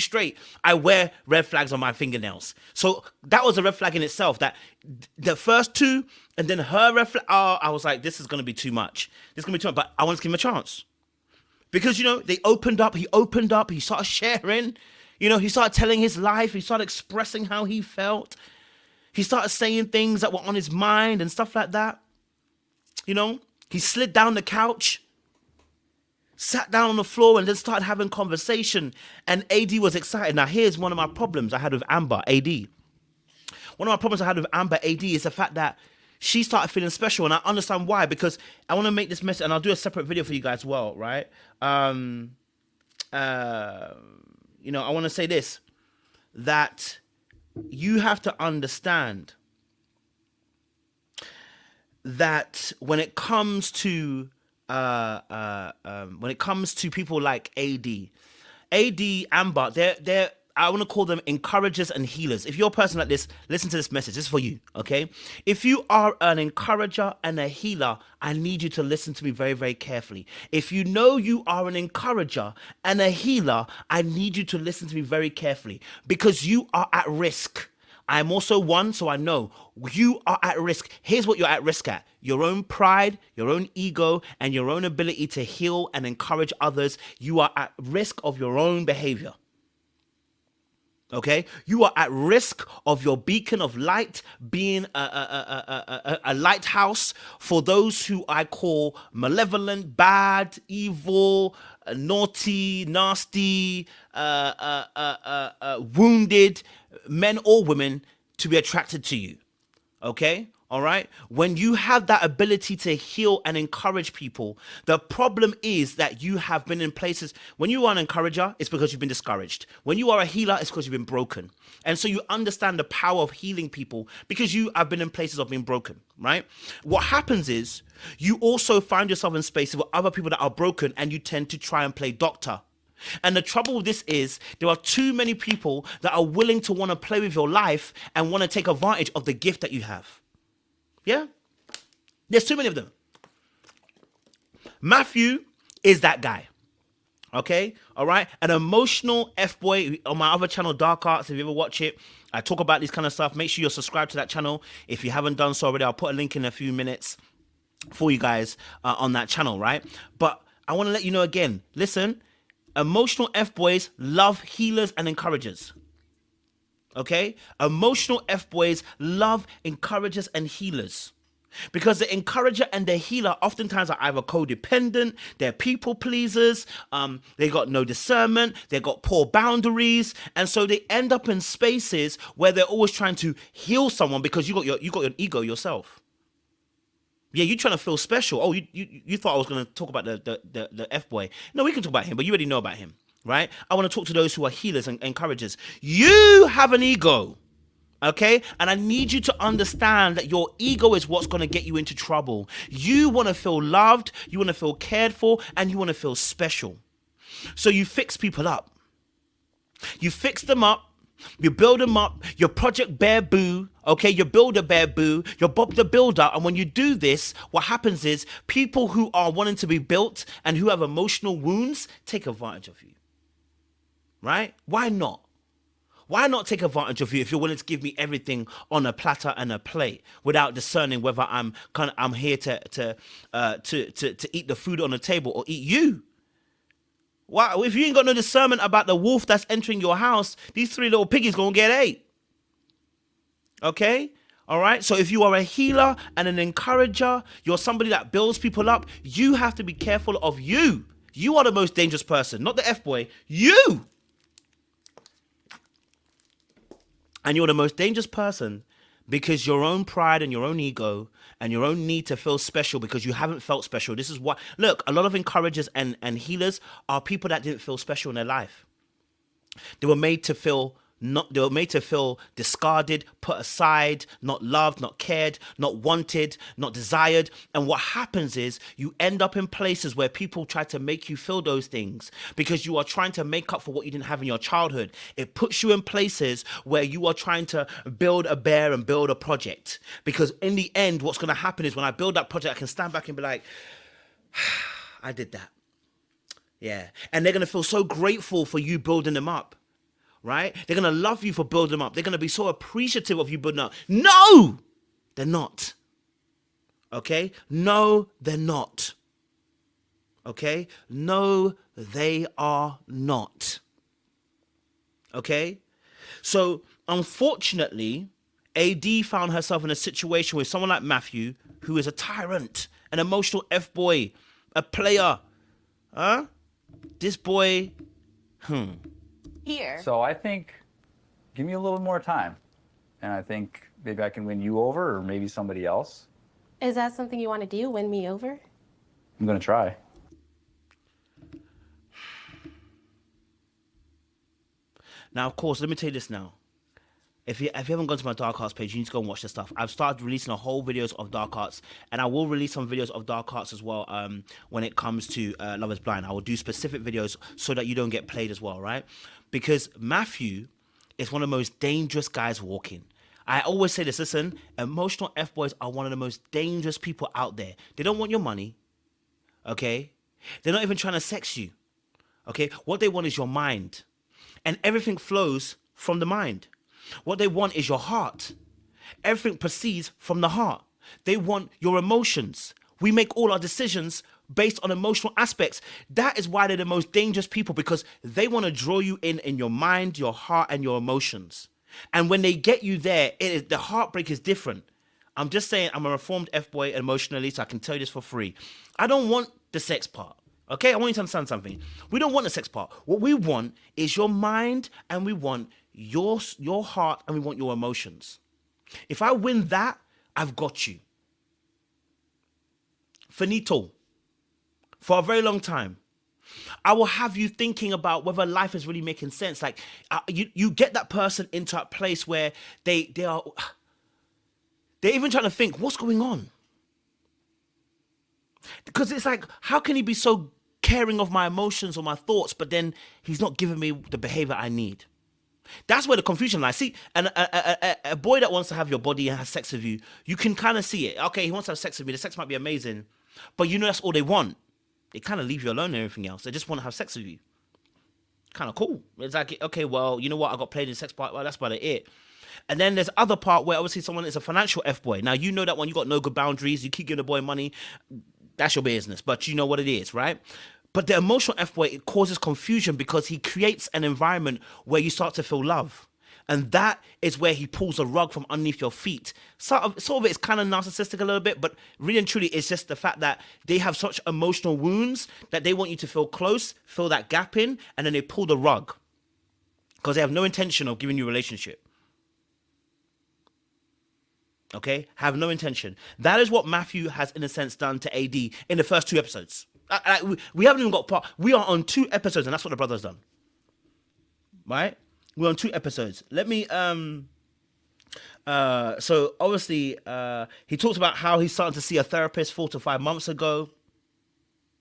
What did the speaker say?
straight, I wear red flags on my fingernails. So that was a red flag in itself. That the first two, and then her red flag. Oh, I was like, this is gonna be too much. This is gonna be too much. But I wanted to give him a chance because they opened up. He opened up. He started sharing. He started telling his life. He started expressing how he felt. He started saying things that were on his mind and stuff like that. He slid down the couch, sat down on the floor, and then started having conversation. And AD was excited. Now, here's one of my problems I had with Amber, AD. One of my problems I had with Amber, AD, is the fact that she started feeling special. And I understand why, because I want to make this message, and I'll do a separate video for you guys as well, right? I want to say this, that you have to understand that when it comes to people like AD, Amber, they're I want to call them encouragers and healers. If you're a person like this, listen to this message. This is for you, okay? If you are an encourager and a healer, I need you to listen to me very, very carefully. If you know you are an encourager and a healer, I need you to listen to me very carefully because you are at risk. I'm also one, so I know you are at risk. Here's what you're at risk at. Your own pride, your own ego, and your own ability to heal and encourage others. You are at risk of your own behavior. Okay? You are at risk of your beacon of light being a lighthouse for those who I call malevolent, bad, evil, naughty, nasty, wounded men or women to be attracted to you. Okay? All right? When you have that ability to heal and encourage people, the problem is that you have been in places. When you are an encourager, it's because you've been discouraged. When you are a healer, it's because you've been broken. And so you understand the power of healing people because you have been in places of being broken, right? What happens is you also find yourself in spaces with other people that are broken and you tend to try and play doctor. And the trouble with this is there are too many people that are willing to want to play with your life and want to take advantage of the gift that you have. Yeah? There's too many of them. Matthew is that guy. Okay? All right? An emotional F-boy on my other channel, Dark Arts. If you ever watch it, I talk about this kind of stuff. Make sure you're subscribed to that channel. If you haven't done so already, I'll put a link in a few minutes for you guys on that channel, right? But I want to let you know again, listen, emotional F-boys love healers and encouragers. Okay? Emotional F-boys love encouragers and healers. Because the encourager and the healer oftentimes are either codependent, they're people pleasers, they got no discernment, they got poor boundaries, and so they end up in spaces where they're always trying to heal someone because you got your ego yourself. Yeah, you're trying to feel special. Oh, you thought I was going to talk about the F-boy. No, we can talk about him, but you already know about him. Right? I want to talk to those who are healers and encouragers. You have an ego, okay? And I need you to understand that your ego is what's going to get you into trouble. You want to feel loved, you want to feel cared for, and you want to feel special. So you fix people up. You fix them up. You build them up, your Project Bear Boo, okay? You build a Bear Boo, you're Bob the Builder, and when you do this, what happens is people who are wanting to be built and who have emotional wounds take advantage of you. Right? Why not? Why not take advantage of you if you're willing to give me everything on a platter and a plate without discerning whether I'm here to eat the food on the table or eat you? Why? If you ain't got no discernment about the wolf that's entering your house, these three little piggies gonna get ate. Okay? All right? So if you are a healer and an encourager, you're somebody that builds people up, you have to be careful of you. You are the most dangerous person, not the F-boy. You! And you're the most dangerous person because your own pride and your own ego and your own need to feel special because you haven't felt special. This is what, look, a lot of encouragers and healers are people that didn't feel special in their life. They were made to feel discarded, put aside, not loved, not cared, not wanted, not desired. And what happens is you end up in places where people try to make you feel those things because you are trying to make up for what you didn't have in your childhood. It puts you in places where you are trying to build a bear and build a project. Because in the end, what's going to happen is when I build that project, I can stand back and be like, I did that. Yeah. And they're going to feel so grateful for you building them up. right? They're going to love you for building them up. They're going to be so appreciative of you building up. No, they're not. Okay? No, they're not. Okay? No, they are not. Okay? So, unfortunately, AD found herself in a situation with someone like Matthew, who is a tyrant, an emotional F-boy, a player. Huh? This boy, Here. So I think, give me a little more time. And I think maybe I can win you over or maybe somebody else. Is that something you want to do? Win me over? I'm going to try. Now, of course, let me tell you this now. If you haven't gone to my Dark Arts page, you need to go and watch this stuff. I've started releasing a whole videos of Dark Arts, and I will release some videos of Dark Arts as well when it comes to Love is Blind. I will do specific videos so that you don't get played as well, right? Because Matthew is one of the most dangerous guys walking. I always say this, listen, emotional F-boys are one of the most dangerous people out there. They don't want your money, okay? They're not even trying to sex you, okay? What they want is your mind. And everything flows from the mind. What they want is your heart. Everything proceeds from the heart. They want your emotions. We make all our decisions based on emotional aspects. That is why they're the most dangerous people, because they want to draw you in your mind, your heart, and your emotions. And when they get you there, the heartbreak is different. I'm just saying, I'm a reformed F-boy emotionally, so I can tell you this for free. I don't want the sex part. Okay, I want you to understand something. We don't want the sex part. What we want is your mind, and we want your heart, and we want your emotions. If I win that, I've got you. Finito. For a very long time. I will have you thinking about whether life is really making sense. Like, you get that person into a place where they're even trying to think, what's going on? Because it's like, how can he be so caring of my emotions or my thoughts, but then he's not giving me the behavior I need? That's where the confusion lies. See, and a boy that wants to have your body and has sex with you, you can kind of see it. Okay, he wants to have sex with me. The sex might be amazing, but you know that's all they want. They kind of leave you alone and everything else. They just want to have sex with you. Kind of cool. It's like, okay, well, you know what? I got played in sex part. Well, that's about it. And then there's other part where obviously someone is a financial F-boy. Now, you know that when you got no good boundaries, you keep giving the boy money, that's your business. But you know what it is, right? But the emotional F-boy, it causes confusion because he creates an environment where you start to feel love. And that is where he pulls a rug from underneath your feet. Sort of it is kind of narcissistic a little bit, but really and truly, it's just the fact that they have such emotional wounds that they want you to feel close, fill that gap in, and then they pull the rug because they have no intention of giving you a relationship. Okay? Have no intention. That is what Matthew has, in a sense, done to AD in the first 2 episodes. We haven't even got part. We are on 2 episodes, and that's what the brother's done. Right? We're on 2 episodes. Let me so obviously he talks about how he's starting to see a therapist 4 to 5 months ago.